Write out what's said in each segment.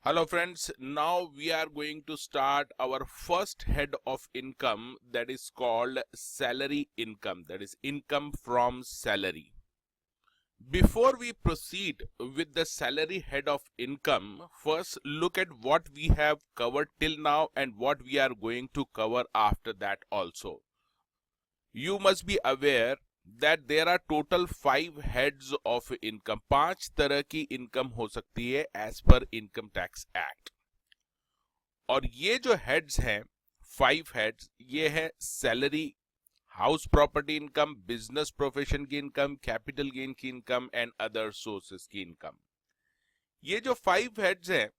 Hello friends, now we are going to start our first head of income, that is called salary income, that is income from salary. Before we proceed with the salary head of income, first look at what we have covered till now and what we are going to cover after that also. You must be aware that there are total 5 heads of income. 5 तरह की income हो सकती है as per income tax act. और ये जो heads हैं 5 heads, ये है salary, house property income, business profession की इनकम, कैपिटल गेन की इनकम एंड अदर सोर्सेस की इनकम। ये जो 5 हेड्स हैं,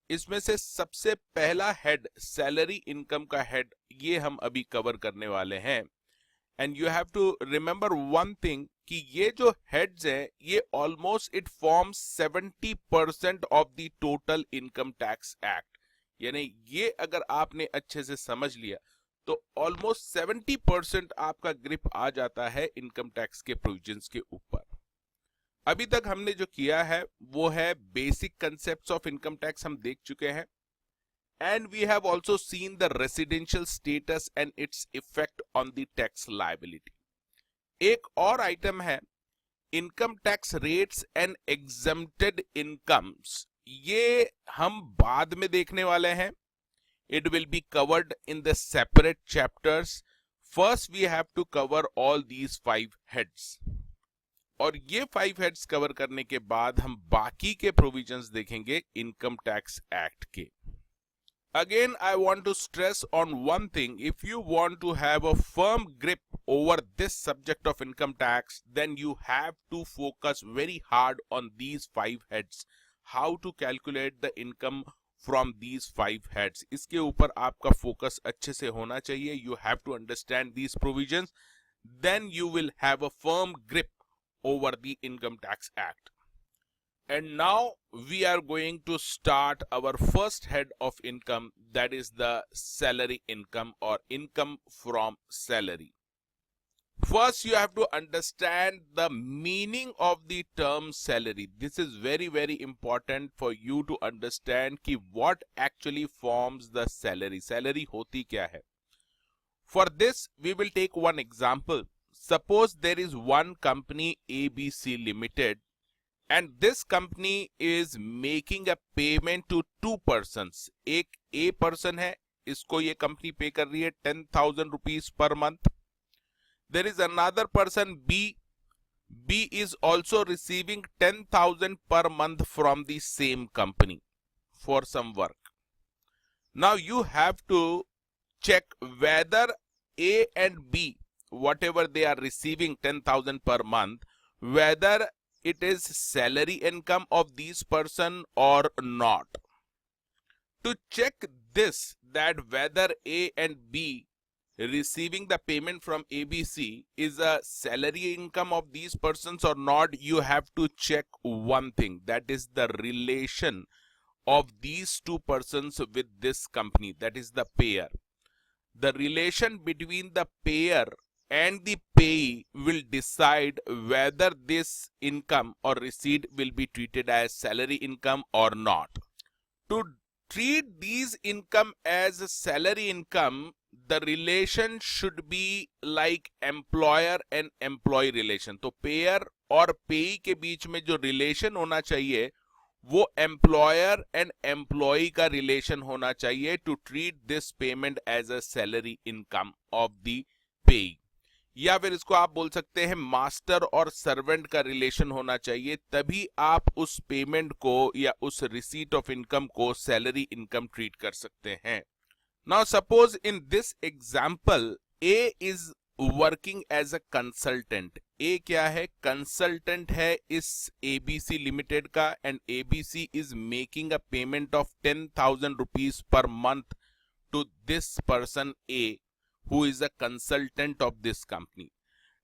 इसमें से सबसे पहला हेड सैलरी इनकम का हेड, ये हम अभी कवर करने वाले हैं। And you have to remember one thing कि ये जो हेड्स हैं, ये almost it forms 70% of the total income tax act. यानी ये अगर आपने अच्छे से समझ लिया तो ऑलमोस्ट 70% आपका ग्रिप आ जाता है इनकम टैक्स के प्रोविजंस के ऊपर। अभी तक हमने जो किया है वो है basic concepts of income tax हम देख चुके हैं, and we have also seen the residential status and its effect on the tax liability. एक और आइटम है income tax rates and exempted incomes. ये हम बाद में देखने वाले हैं। It will be covered in the separate chapters. First we have to cover all these 5 heads. और ये 5 हेड्स कवर करने के बाद हम बाकी के प्रोविजंस देखेंगे इनकम टैक्स एक्ट के। Again, I want to stress on one thing. If you want to have a firm grip over this subject of income tax, then you have to focus very hard on these 5 heads. How to calculate the income from these 5 heads. इसके ऊपर आपका focus अच्छे से होना चाहिए. You have to understand these provisions. Then you will have a firm grip over the Income Tax Act. And now we are going to start our first head of income, that is the salary income or income from salary. First you have to understand the meaning of the term salary. This is very important for you to understand कि what actually forms the salary. Salary होती क्या है? For this we will take one example. Suppose there is one company ABC Limited, and this company is making a payment to 2 persons. एक A person है, इसको ये company पे कर रही है 10,000 rupees per month. There is another person B. B is also receiving 10,000 per month from the same company for some work. Now you have to check whether A and B, whatever they are receiving 10,000 per month, whether it is salary income of these person or not. To check this, that whether A and B receiving the payment from ABC is a salary income of these persons or not, you have to check one thing, that is the relation of these 2 persons with this company, that is the payer. The relation between the payer and the payee will decide whether this income or receipt will be treated as salary income or not. To treat these income as a salary income, the relation should be like employer and employee relation. तो payer और payee के बीच में जो relation होना चाहिए वो employer and employee का relation होना चाहिए to treat this payment as a salary income of the payee. या फिर इसको आप बोल सकते हैं मास्टर और सर्वेंट का रिलेशन होना चाहिए, तभी आप उस पेमेंट को या उस रिसीट ऑफ इनकम को सैलरी इनकम ट्रीट कर सकते हैं। Now suppose in this example A is working as a consultant. A क्या है? कंसल्टेंट है इस एबीसी लिमिटेड का, and ABC is making a payment of 10,000 rupees per month to this person A, who is a consultant of this company.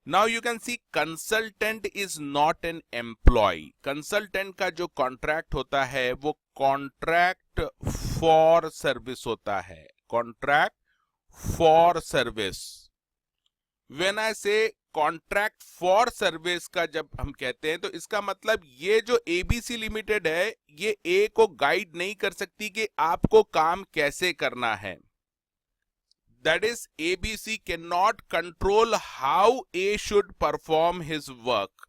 Now you can see consultant is not an employee. Consultant का जो contract होता है वो contract for service होता है, contract for service. When I say contract for service का जब हम कहते हैं तो इसका मतलब ये जो एबीसी लिमिटेड है ये ए को गाइड नहीं कर सकती कि आपको काम कैसे करना है. That is, ABC cannot control how A should perform his work.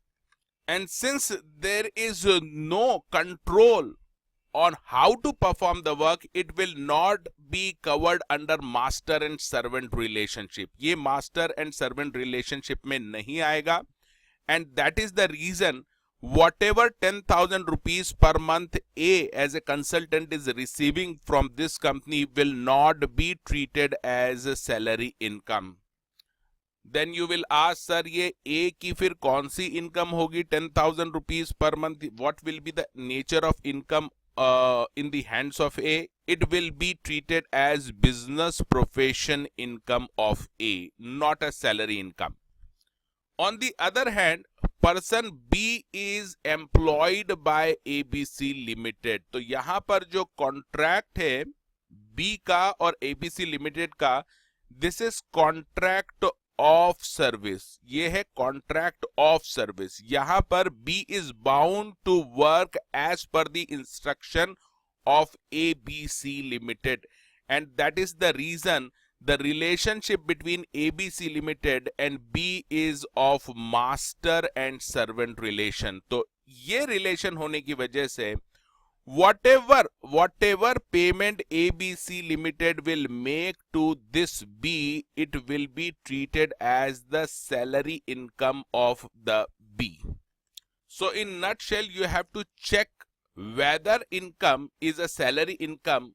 And since there is no control on how to perform the work, it will not be covered under master and servant relationship. ये master and servant relationship में नहीं आएगा. And that is the reason whatever 10,000 rupees per month A as a consultant is receiving from this company will not be treated as a salary income. Then you will ask, sir, ये A की फिर कौन सी income होगी 10,000 rupees per month? What will be the nature of income in the hands of A? It will be treated as business profession income of A, not a salary income. On the other hand, person B is employed by ABC Limited. तो यहां पर जो contract है B का और ABC Limited का, this is contract of service. ये है कॉन्ट्रैक्ट ऑफ सर्विस. यहां पर B is bound to work as per the instruction of ABC Limited, and that is the reason the relationship between ABC Limited and B is of master and servant relation. तो ये relation होने की वजह से whatever payment ABC Limited will make to this B, it will be treated as the salary income of the B. So in nutshell, you have to check whether income is a salary income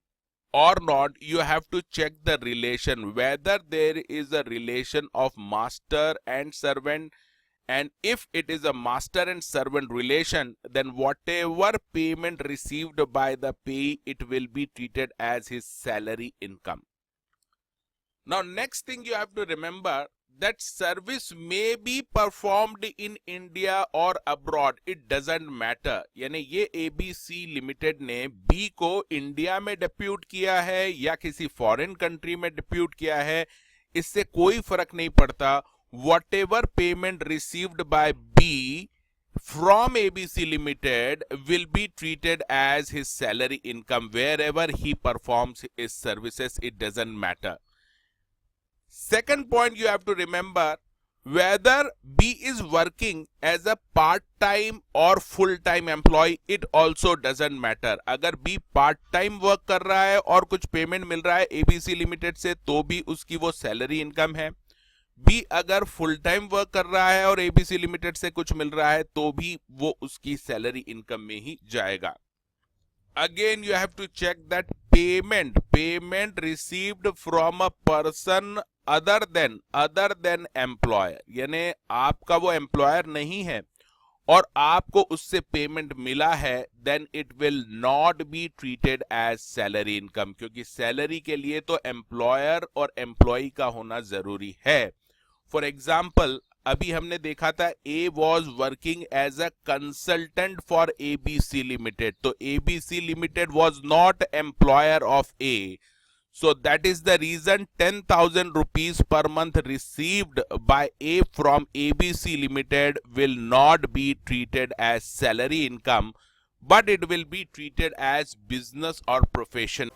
or not. You have to check the relation, whether there is a relation of master and servant, and if it is a master and servant relation, then whatever payment received by the payee, it will be treated as his salary income. Now next thing you have to remember that service may be performed in India or abroad, it doesn't matter. यानी ये ABC Limited ने B को India में depute किया है या किसी foreign country में डिप्यूट किया है, इससे कोई फर्क नहीं पड़ता. Whatever payment received by B from ABC Limited will be treated as his salary income wherever he performs his services. It doesn't matter. Second point you have to remember, whether B is working as a part-time or full-time employee, it also doesn't matter. अगर B part-time work कर रहा है और कुछ payment मिल रहा है ABC Limited से, तो भी उसकी वो सैलरी इनकम है. B अगर फुल टाइम वर्क कर रहा है और ABC Limited से कुछ मिल रहा है, तो भी वो उसकी सैलरी इनकम में ही जाएगा. Again you have to check that payment received from a person other than employer, यानी आपका वो एम्प्लॉयर नहीं है और आपको उससे पेमेंट मिला है, then it will not be treated as salary income, क्योंकि सैलरी के लिए तो एम्प्लॉयर और एम्प्लॉय का होना जरूरी है. फॉर एग्जाम्पल, अभी हमने देखा था A was working as a consultant for ABC Limited. तो ABC Limited was not employer of A. So that is the reason 10,000 rupees per month received by A from ABC Limited will not be treated as salary income, but it will be treated as business or profession.